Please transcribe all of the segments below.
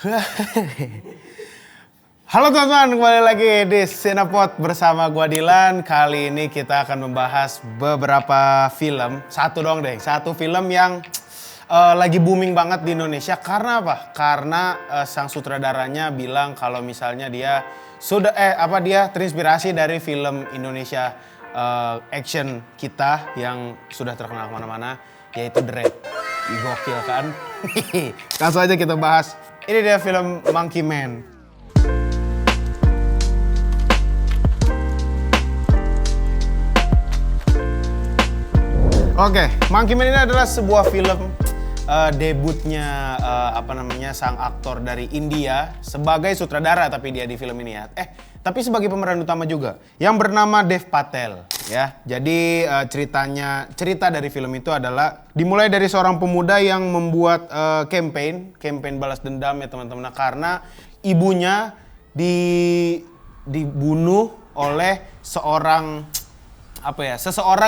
Halo teman-teman, kembali lagi di Cinepod bersama gua Dilan. Kali ini kita akan membahas beberapa film. Satu dong deh, satu film yang lagi booming banget di Indonesia. Karena apa? Karena sang sutradaranya bilang kalau misalnya dia dia terinspirasi dari film Indonesia action kita yang sudah terkenal kemana-mana, yaitu The Raid. Gokil kan? Langsung aja kita bahas. Ini dia film Monkey Man. Oke, Monkey Man ini adalah sebuah film debutnya sang aktor dari India sebagai sutradara, tapi dia di film ini ya. Tapi sebagai pemeran utama juga yang bernama Dev Patel ya. Jadi cerita dari film itu adalah dimulai dari seorang pemuda yang membuat campaign balas dendam ya teman-teman. Nah, karena ibunya dibunuh oleh seseorang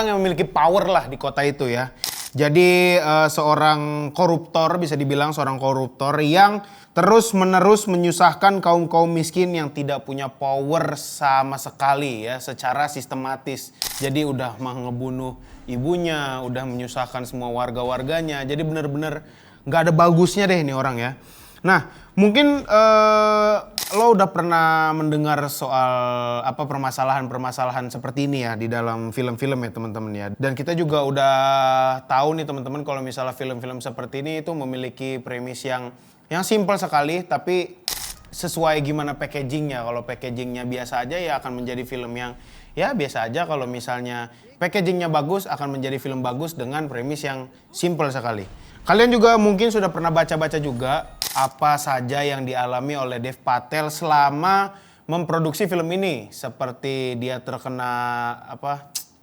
yang memiliki power lah di kota itu ya. Jadi seorang koruptor, bisa dibilang seorang koruptor yang terus-menerus menyusahkan kaum-kaum miskin yang tidak punya power sama sekali ya, secara sistematis. Jadi udah ngebunuh ibunya, udah menyusahkan semua warga-warganya. Jadi bener-bener nggak ada bagusnya deh ini orang ya. Nah, mungkin lo udah pernah mendengar soal permasalahan-permasalahan seperti ini ya di dalam film-film ya teman-teman ya. Dan kita juga udah tahu nih teman-teman kalau misalnya film-film seperti ini itu memiliki premis yang simpel sekali, tapi sesuai gimana packagingnya. Kalau packagingnya biasa aja ya akan menjadi film yang ya biasa aja. Kalau misalnya packagingnya bagus akan menjadi film bagus dengan premis yang simpel sekali. Kalian juga mungkin sudah pernah baca-baca juga apa saja yang dialami oleh Dev Patel selama memproduksi film ini. Seperti dia terkena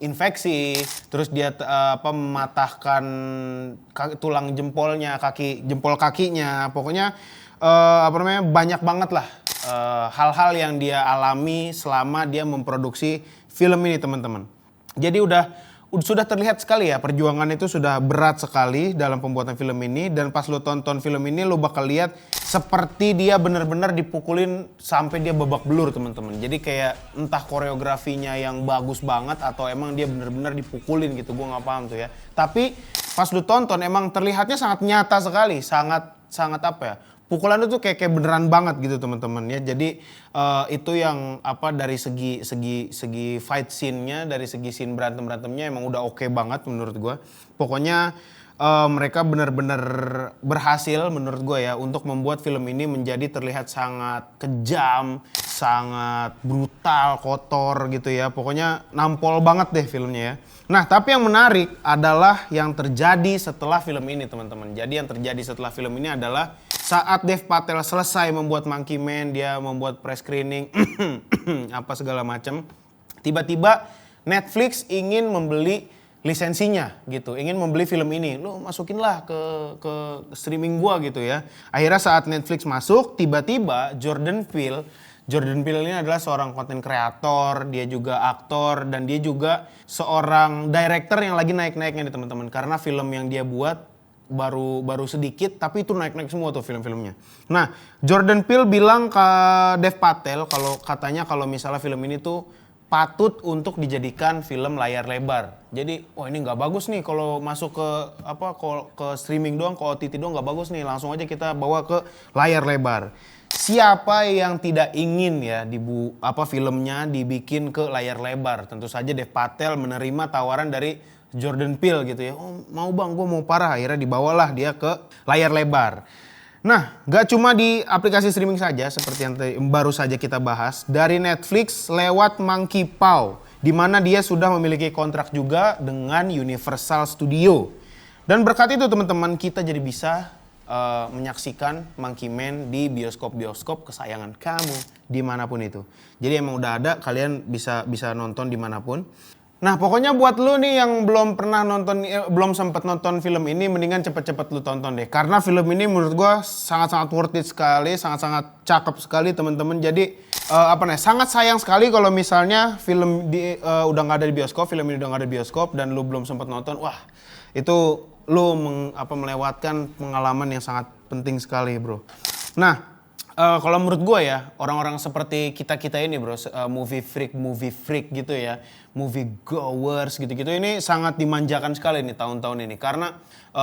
infeksi, terus dia mematahkan tulang jempolnya, jempol kakinya. Pokoknya banyak banget lah hal-hal yang dia alami selama dia memproduksi film ini teman-teman. Jadi sudah terlihat sekali ya, perjuangan itu sudah berat sekali dalam pembuatan film ini. Dan pas lo tonton film ini lo bakal lihat seperti dia benar-benar dipukulin sampai dia babak belur teman-teman. Jadi kayak entah koreografinya yang bagus banget atau emang dia benar-benar dipukulin gitu, gue nggak paham tuh ya. Tapi pas lo tonton emang terlihatnya sangat nyata sekali, sangat pukulan itu kayak beneran banget gitu teman-teman ya. Jadi itu yang dari segi fight scene-nya, dari segi scene berantemnya emang udah oke banget menurut gue. Pokoknya mereka benar-benar berhasil menurut gue ya untuk membuat film ini menjadi terlihat sangat kejam, sangat brutal, kotor gitu ya. Pokoknya nampol banget deh filmnya ya. Nah, tapi yang menarik adalah yang terjadi setelah film ini teman-teman. Jadi yang terjadi setelah film ini adalah saat Dev Patel selesai membuat Monkey Man, dia membuat press screening, segala macam. Tiba-tiba Netflix ingin membeli lisensinya gitu, ingin membeli film ini. Lo masukinlah ke streaming gua gitu ya. Akhirnya saat Netflix masuk, tiba-tiba Jordan Peele ini adalah seorang konten kreator, dia juga aktor, dan dia juga seorang director yang lagi naik-naiknya nih teman-teman. Karena film yang dia buat baru sedikit, tapi itu naik-naik semua tuh film-filmnya. Nah, Jordan Peele bilang ke Dev Patel kalau misalnya film ini tuh patut untuk dijadikan film layar lebar. Jadi, ini nggak bagus nih kalau masuk ke streaming doang, ke OTT doang nggak bagus nih. Langsung aja kita bawa ke layar lebar. Siapa yang tidak ingin ya filmnya dibikin ke layar lebar? Tentu saja Dev Patel menerima tawaran dari Jordan Peele gitu ya. Oh mau bang, gue mau parah. Akhirnya dibawalah dia ke layar lebar. Nah, gak cuma di aplikasi streaming saja seperti yang baru saja kita bahas. Dari Netflix lewat Monkey Paw, di mana dia sudah memiliki kontrak juga dengan Universal Studio. Dan berkat itu teman-teman, kita jadi bisa menyaksikan Monkey Man di bioskop-bioskop kesayangan kamu dimanapun itu. Jadi emang udah ada, kalian bisa nonton dimanapun. Nah pokoknya buat lu nih yang belum sempat nonton film ini, mendingan cepet-cepet lu tonton deh. Karena film ini menurut gua sangat-sangat worth it sekali, sangat-sangat cakep sekali teman-teman. Jadi sangat sayang sekali kalau misalnya film udah nggak ada di bioskop, film ini udah nggak ada di bioskop dan lu belum sempat nonton. Wah itu lu melewatkan pengalaman yang sangat penting sekali bro. Nah Kalau menurut gue ya, orang-orang seperti kita-kita ini bro, movie freak gitu ya, movie goers gitu-gitu, ini sangat dimanjakan sekali nih tahun-tahun ini. Karena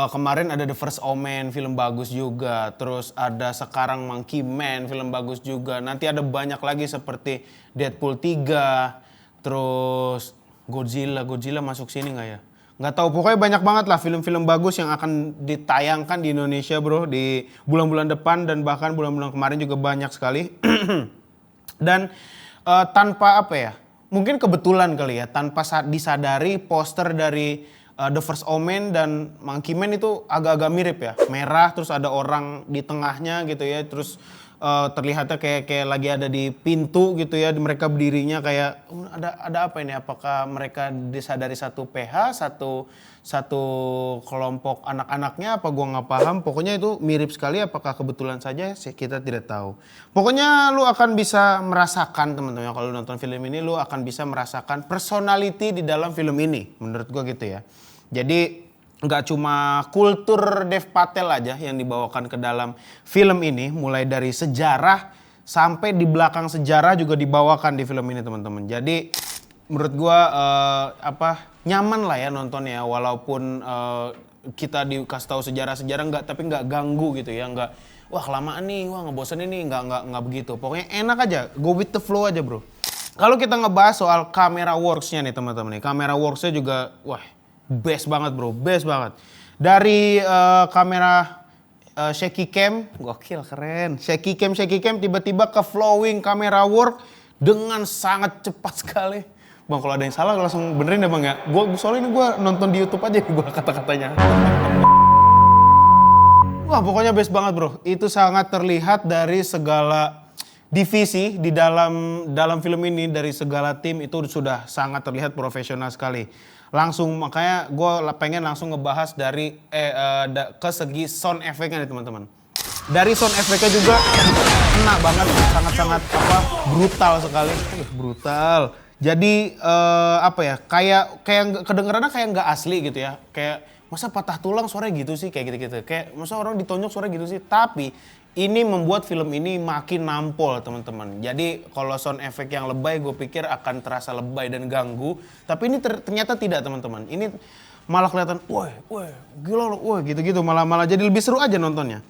kemarin ada The First Omen, film bagus juga. Terus ada sekarang Monkey Man, film bagus juga. Nanti ada banyak lagi seperti Deadpool 3, terus Godzilla masuk sini nggak ya? Nggak tahu, pokoknya banyak banget lah film-film bagus yang akan ditayangkan di Indonesia bro di bulan-bulan depan dan bahkan bulan-bulan kemarin juga banyak sekali. Dan tanpa apa ya, mungkin kebetulan kali ya, tanpa disadari poster dari The First Omen dan Monkey Man itu agak-agak mirip ya. Merah terus ada orang di tengahnya gitu ya, terus terlihatnya kayak lagi ada di pintu gitu ya, mereka berdirinya kayak ada apa ini, apakah mereka disadari satu PH, satu kelompok anak-anaknya, apa gua nggak paham. Pokoknya itu mirip sekali, apakah kebetulan saja kita tidak tahu. Pokoknya lu akan bisa merasakan teman-teman, kalau lu nonton film ini lu akan bisa merasakan personality di dalam film ini, menurut gua gitu ya. Jadi nggak cuma kultur Dev Patel aja yang dibawakan ke dalam film ini, mulai dari sejarah sampai di belakang sejarah juga dibawakan di film ini teman-teman. Jadi menurut gua nyaman lah ya nontonnya, walaupun kita dikasih tahu sejarah-sejarah tapi nggak ganggu gitu ya, nggak wah kelamaan nih, wah ngebosenin nih, nggak begitu. Pokoknya enak aja, go with the flow aja bro. Kalau kita ngebahas soal camera works-nya nih teman-teman nih, camera works-nya juga wah best banget bro, best banget. Dari kamera shaky cam, gokil keren. Shaky cam tiba-tiba ke flowing camera work dengan sangat cepat sekali. Bang kalau ada yang salah langsung benerin ya bang ya. Soalnya ini gue nonton di YouTube aja gue kata-katanya. Wah pokoknya best banget bro. Itu sangat terlihat dari segala divisi di dalam film ini, dari segala tim itu sudah sangat terlihat profesional sekali. Langsung makanya gue pengen langsung ngebahas dari ke segi sound effect-nya nih teman-teman. Dari sound effect-nya juga kena banget, sangat-sangat brutal sekali. Brutal. Jadi kayak kedengerannya kayak nggak asli gitu ya. Kayak masa patah tulang suaranya gitu sih, kayak gitu-gitu. Kayak masa orang ditonjok suaranya gitu sih. Tapi ini membuat film ini makin nampol teman-teman. Jadi kalau sound effect yang lebay gue pikir akan terasa lebay dan ganggu. Tapi ini ternyata tidak teman-teman. Ini malah kelihatan, wah gila loh, wah gitu-gitu. Malah jadi lebih seru aja nontonnya.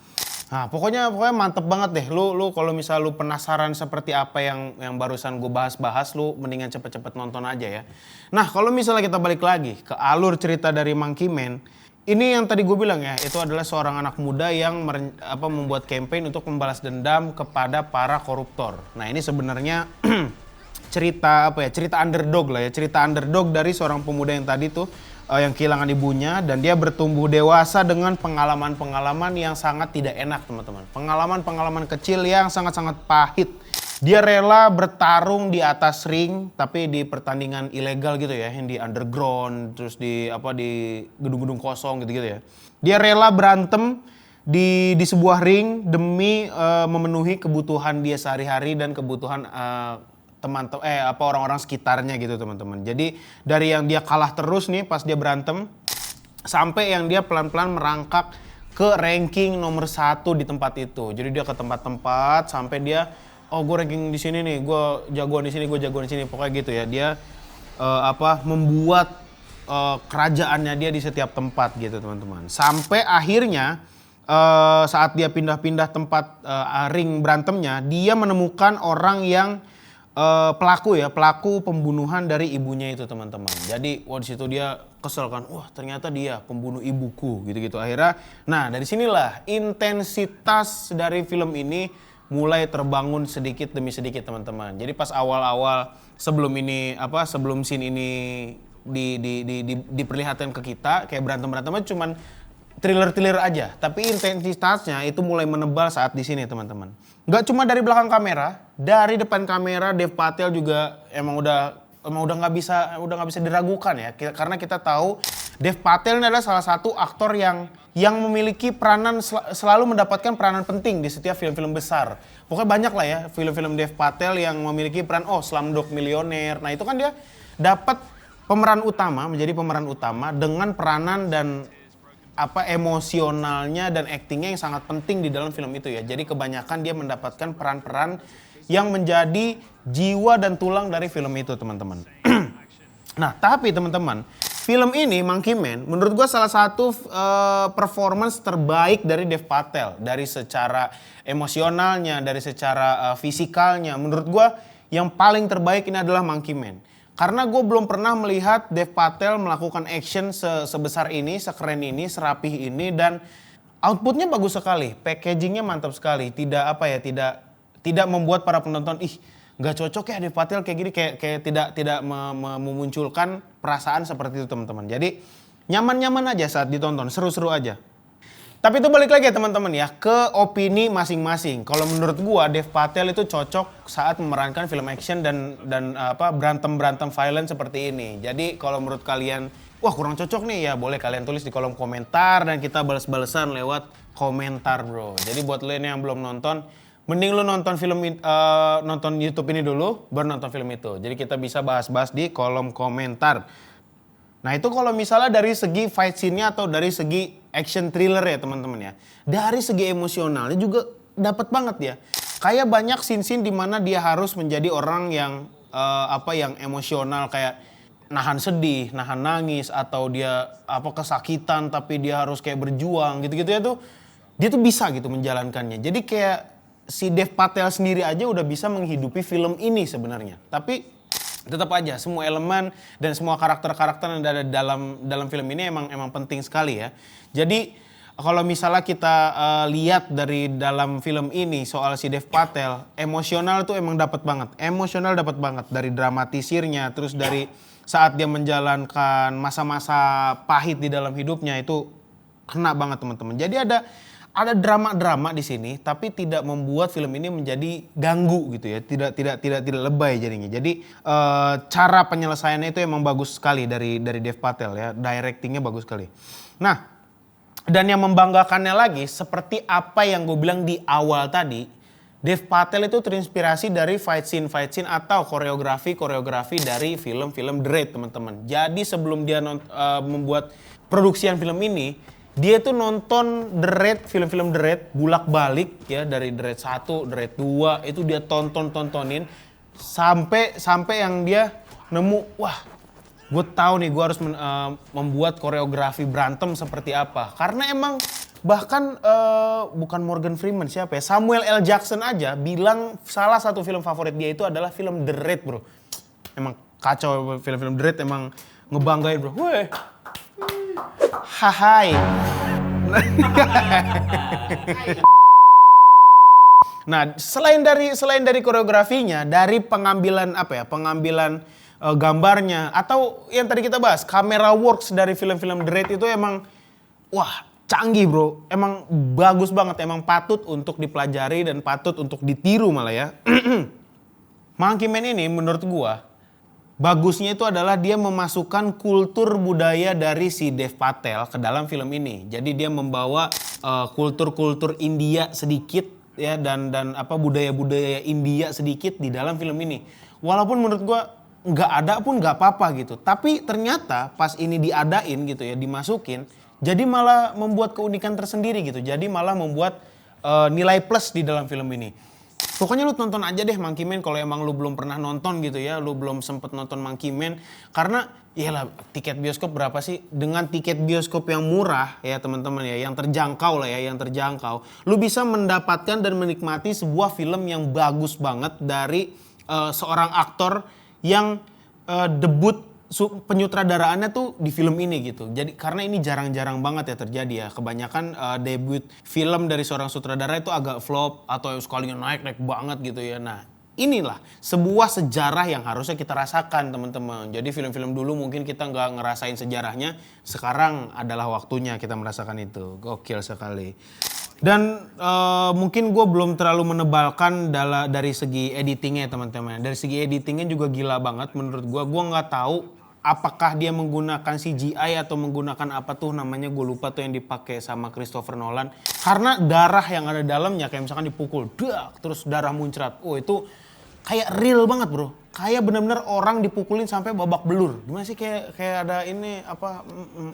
Nah pokoknya mantep banget deh. Lu kalau misal lu penasaran seperti apa yang barusan gue bahas, lu mendingan cepet-cepet nonton aja ya. Nah kalau misalnya kita balik lagi ke alur cerita dari Monkey Man. Ini yang tadi gue bilang ya, itu adalah seorang anak muda yang membuat campaign untuk membalas dendam kepada para koruptor. Nah ini sebenarnya cerita underdog lah ya, cerita underdog dari seorang pemuda yang tadi tuh yang kehilangan ibunya dan dia bertumbuh dewasa dengan pengalaman-pengalaman yang sangat tidak enak teman-teman. Pengalaman-pengalaman kecil yang sangat-sangat pahit. Dia rela bertarung di atas ring tapi di pertandingan ilegal gitu ya, yang di underground, terus di gedung-gedung kosong gitu-gitu ya. Dia rela berantem di sebuah ring demi memenuhi kebutuhan dia sehari-hari dan kebutuhan orang-orang sekitarnya gitu teman-teman. Jadi dari yang dia kalah terus nih pas dia berantem sampai yang dia pelan-pelan merangkak ke ranking nomor 1 di tempat itu. Jadi dia ke tempat-tempat sampai dia gue ranking di sini nih, gue jagoan di sini, pokoknya gitu ya. Dia membuat kerajaannya dia di setiap tempat gitu teman-teman. Sampai akhirnya saat dia pindah-pindah tempat ring berantemnya, dia menemukan orang yang pelaku pembunuhan dari ibunya itu teman-teman. Jadi di situ dia kesel kan, wah ternyata dia pembunuh ibuku gitu-gitu. Akhirnya, nah dari sinilah intensitas dari film ini mulai terbangun sedikit demi sedikit teman-teman. Jadi pas awal-awal sebelum scene ini diperlihatkan ke kita kayak berantem-berantemnya cuman thriller aja, tapi intensitasnya itu mulai menebal saat di sini teman-teman. Gak cuma dari belakang kamera, dari depan kamera Dev Patel juga emang udah nggak bisa diragukan ya, karena kita tahu Dev Patel ini adalah salah satu aktor yang memiliki peranan, selalu mendapatkan peranan penting di setiap film-film besar. Pokoknya banyak lah ya film-film Dev Patel yang memiliki peran, Slumdog Millionaire. Nah itu kan dia dapat menjadi pemeran utama dengan peranan dan emosionalnya dan aktingnya yang sangat penting di dalam film itu ya. Jadi kebanyakan dia mendapatkan peran-peran yang menjadi jiwa dan tulang dari film itu, teman-teman. Nah, tapi teman-teman, film ini Monkey Man menurut gue salah satu performance terbaik dari Dev Patel. Dari secara emosionalnya, dari secara fisikalnya. Menurut gue yang paling terbaik ini adalah Monkey Man. Karena gue belum pernah melihat Dev Patel melakukan action sebesar ini, sekeren ini, serapih ini, dan outputnya bagus sekali. Packagingnya mantap sekali. Tidak membuat para penonton nggak cocok ya Dev Patel kayak gini, kayak tidak memunculkan perasaan seperti itu, teman-teman. Jadi nyaman-nyaman aja saat ditonton, seru-seru aja. Tapi itu balik lagi ya teman-teman ya, ke opini masing-masing. Kalau menurut gua Dev Patel itu cocok saat memerankan film action dan berantem violent seperti ini. Jadi kalau menurut kalian wah kurang cocok nih, ya boleh kalian tulis di kolom komentar dan kita balas-balasan lewat komentar, bro. Jadi buat lo yang belum nonton, mending lo nonton nonton YouTube ini dulu baru nonton film itu. Jadi kita bisa bahas-bahas di kolom komentar. Nah itu kalau misalnya dari segi fight scene-nya atau dari segi action thriller ya teman-teman ya. Dari segi emosionalnya juga dapat banget ya. Kayak banyak scene-scene di mana dia harus menjadi orang yang yang emosional, kayak nahan sedih, nahan nangis, atau dia kesakitan tapi dia harus kayak berjuang gitu-gitu ya tuh. Dia tuh bisa gitu menjalankannya. Jadi kayak si Dev Patel sendiri aja udah bisa menghidupi film ini sebenarnya. Tapi tetap aja semua elemen dan semua karakter-karakter yang ada dalam film ini emang penting sekali ya. Jadi kalau misalnya kita lihat dari dalam film ini soal si Dev Patel, emosional tuh emang dapat banget. Emosional dapat banget dari dramatisirnya, terus dari saat dia menjalankan masa-masa pahit di dalam hidupnya itu kena banget teman-teman. Jadi ada drama-drama di sini, tapi tidak membuat film ini menjadi ganggu gitu ya, tidak lebay jadinya. Jadi cara penyelesaiannya itu emang bagus sekali dari Dev Patel ya, directingnya bagus sekali. Nah, dan yang membanggakannya lagi, seperti apa yang gue bilang di awal tadi, Dev Patel itu terinspirasi dari fight scene atau koreografi dari film-film The Raid, teman-teman. Jadi sebelum dia membuat produksian film ini, dia tuh nonton The Raid, film-film The Raid bulak-balik ya, dari The Raid 1, The Raid 2 itu dia tontonin sampai yang dia nemu, wah gue tahu nih gue harus membuat koreografi berantem seperti apa. Karena emang bahkan bukan Morgan Freeman, siapa ya, Samuel L. Jackson aja bilang salah satu film favorit dia itu adalah film The Raid, bro. Emang kacau film-film The Raid, emang ngebanggain, bro. Weh. Hai. Nah, selain dari koreografinya, dari pengambilan gambarnya, atau yang tadi kita bahas, camera works dari film-film The Raid itu emang wah, canggih, bro. Emang bagus banget, emang patut untuk dipelajari dan patut untuk ditiru malah ya. Monkey Man ini menurut gua bagusnya itu adalah dia memasukkan kultur budaya dari si Dev Patel ke dalam film ini. Jadi dia membawa kultur-kultur India sedikit ya, dan budaya-budaya India sedikit di dalam film ini. Walaupun menurut gua nggak ada pun nggak apa-apa gitu. Tapi ternyata pas ini diadain gitu ya, dimasukin, jadi malah membuat keunikan tersendiri gitu. Jadi malah membuat nilai plus di dalam film ini. Pokoknya lu tonton aja deh Monkey Man kalau emang lu belum pernah nonton gitu ya. Lu belum sempet nonton Monkey Man. Karena iyalah, tiket bioskop berapa sih? Dengan tiket bioskop yang murah ya teman-teman ya, yang terjangkau lah ya, yang terjangkau. Lu bisa mendapatkan dan menikmati sebuah film yang bagus banget dari seorang aktor yang debut penyutradaraannya tuh di film ini gitu. Jadi karena ini jarang-jarang banget ya terjadi ya. Kebanyakan debut film dari seorang sutradara itu agak flop atau sekalinya naik banget gitu ya. Nah, inilah sebuah sejarah yang harusnya kita rasakan, teman-teman. Jadi film-film dulu mungkin kita nggak ngerasain sejarahnya, sekarang adalah waktunya kita merasakan itu. Gokil sekali. Dan mungkin gue belum terlalu menebalkan dari segi editingnya teman-teman. Dari segi editingnya juga gila banget menurut gue. Gue nggak tahu apakah dia menggunakan CGI atau menggunakan apa tuh namanya, gue lupa tuh yang dipakai sama Christopher Nolan. Karena darah yang ada dalamnya kayak misalkan dipukul, terus darah muncrat. Oh itu kayak real banget bro. Kayak bener-bener orang dipukulin sampai babak belur. Gimana sih kayak ada ini apa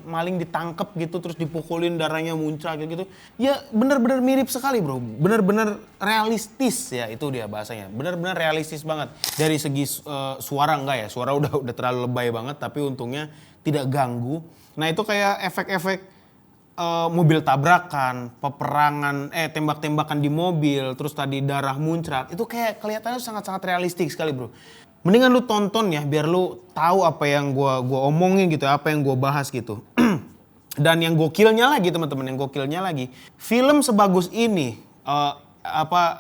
maling ditangkep gitu terus dipukulin darahnya muncrat gitu. Ya bener-bener mirip sekali bro. Bener-bener realistis ya itu dia bahasanya. Bener-bener realistis banget. Dari segi suara enggak ya. Suara udah terlalu lebay banget tapi untungnya tidak ganggu. Nah itu kayak efek-efek mobil tabrakan, peperangan, tembak-tembakan di mobil, terus tadi darah muncrat. Itu kayak kelihatannya sangat-sangat realistik sekali bro. Mendingan lu tonton ya biar lu tahu apa yang gua omongin gitu, apa yang gua bahas gitu. Dan yang gokilnya lagi teman-teman, yang gokilnya lagi, film sebagus ini,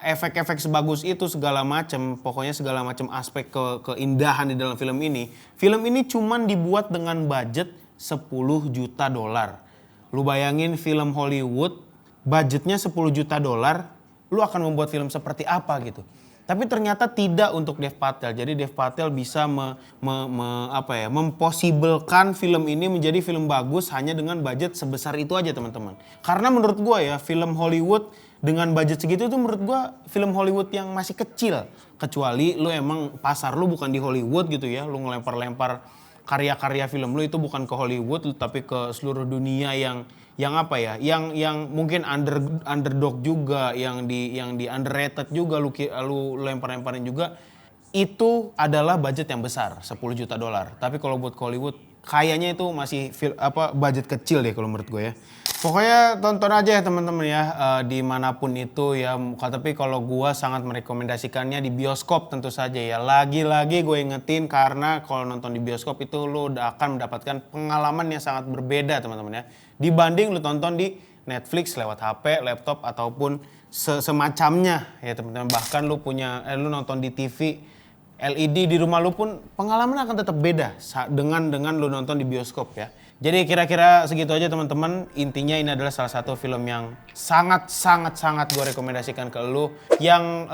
efek-efek sebagus itu segala macam, pokoknya segala macam aspek keindahan di dalam film ini. Film ini cuman dibuat dengan budget 10 juta dolar. Lu bayangin film Hollywood, budgetnya 10 juta dolar, lu akan membuat film seperti apa gitu. Tapi ternyata tidak untuk Dev Patel. Jadi Dev Patel bisa memposibelkan film ini menjadi film bagus hanya dengan budget sebesar itu aja teman-teman. Karena menurut gua ya film Hollywood dengan budget segitu tuh menurut gua film Hollywood yang masih kecil. Kecuali lu emang pasar lu bukan di Hollywood gitu ya. Lu ngelempar-lempar karya-karya film lu itu bukan ke Hollywood tapi ke seluruh dunia yang mungkin underdog juga, yang di underrated juga lu lempar-lemparin juga. Itu adalah budget yang besar 10 juta dolar. Tapi kalau buat Hollywood kayaknya itu masih budget kecil deh kalau menurut gue ya. Pokoknya tonton aja ya teman-teman ya dimanapun itu ya. Tapi kalau gue sangat merekomendasikannya di bioskop tentu saja ya. Lagi-lagi gue ingetin karena kalau nonton di bioskop itu lu akan mendapatkan pengalaman yang sangat berbeda teman-teman ya. Dibanding lu tonton di Netflix lewat HP, laptop ataupun semacamnya ya teman-teman. Bahkan lu nonton di TV LED di rumah lu pun pengalaman akan tetap beda dengan lu nonton di bioskop ya. Jadi kira-kira segitu aja teman-teman. Intinya ini adalah salah satu film yang sangat gue rekomendasikan ke lu. Yang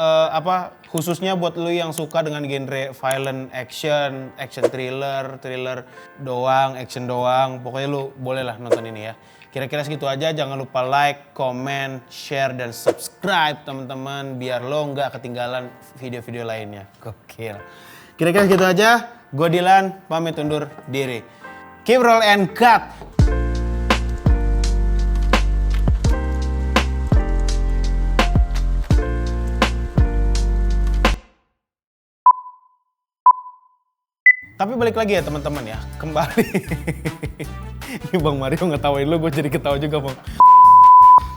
khususnya buat lu yang suka dengan genre violent action thriller doang, action doang. Pokoknya lu bolehlah nonton ini ya. Kira-kira segitu aja. Jangan lupa like, comment, share, dan subscribe teman-teman. Biar lo nggak ketinggalan video-video lainnya. Gokil. Kira-kira segitu aja. Gue Dilan, pamit undur diri. Keep roll and cut. Tapi balik lagi ya teman-teman ya. Kembali. Ini Bang Mario ngetawain lu, gue jadi ketawa juga Bang.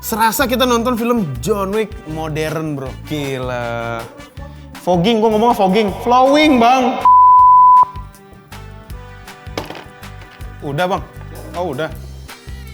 Serasa kita nonton film John Wick modern bro. Gila. Fogging, gue ngomongnya fogging. Flowing Bang. Udah Bang. Oh udah.